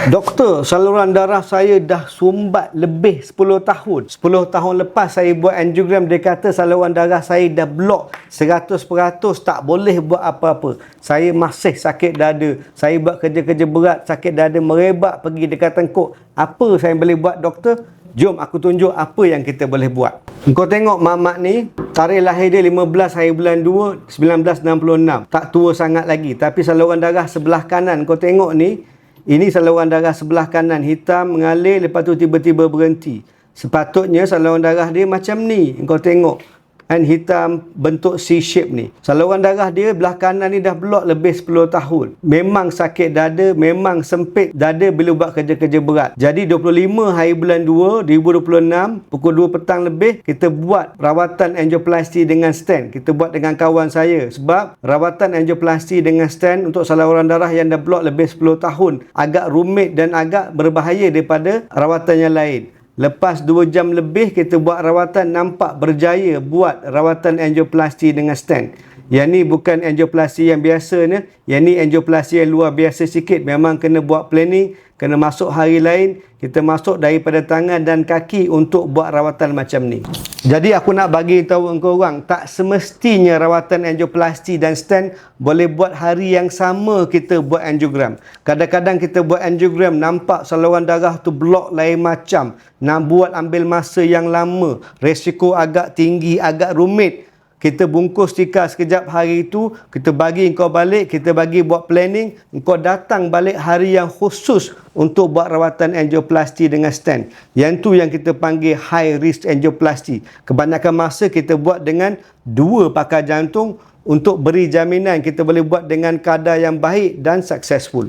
Doktor, saluran darah saya dah sumbat lebih 10 tahun. 10 tahun lepas saya buat angiogram, dia kata saluran darah saya dah blok 100%, tak boleh buat apa-apa. Saya masih sakit dada. Saya buat kerja-kerja berat, sakit dada merebak pergi dekat tengkuk. Apa saya boleh buat, doktor? Jom aku tunjuk apa yang kita boleh buat. Kau tengok mamak ni, tarikh lahir dia 15 hari bulan 2 1966. Tak tua sangat lagi, tapi saluran darah sebelah kanan kau tengok ni, ini saluran darah sebelah kanan hitam mengalir, lepas tu tiba-tiba berhenti. Sepatutnya saluran darah dia macam ni. Kau tengok kan, hitam bentuk C-shape ni. Saluran darah dia belah kanan ni dah blok lebih 10 tahun. Memang sakit dada, memang sempit dada bila buat kerja-kerja berat. Jadi 25 hari bulan 2 2026 pukul 2 petang lebih, kita buat rawatan angioplasti dengan stent. Kita buat dengan kawan saya. Sebab rawatan angioplasti dengan stent untuk saluran darah yang dah blok lebih 10 tahun agak rumit dan agak berbahaya daripada rawatan yang lain. Lepas 2 jam lebih kita buat rawatan, nampak berjaya buat rawatan angioplasti dengan stent. Yang ni bukan angioplasti yang biasa ni. Yang ni angioplasti yang luar biasa sikit. Memang kena buat planning, kena masuk hari lain. Kita masuk daripada tangan dan kaki untuk buat rawatan macam ni. Jadi aku nak bagi tahu engkau orang, tak semestinya rawatan angioplasti dan stent boleh buat hari yang sama kita buat angiogram. Kadang-kadang kita buat angiogram nampak saluran darah tu blok lain macam. Nak buat ambil masa yang lama, risiko agak tinggi, agak rumit. Kita bungkus tikar sekejap hari itu, kita bagi engkau balik, kita bagi buat planning, engkau datang balik hari yang khusus untuk buat rawatan angioplasti dengan stent. Yang tu yang kita panggil high risk angioplasti. Kebanyakan masa kita buat dengan 2 pakar jantung untuk beri jaminan kita boleh buat dengan kadar yang baik dan successful.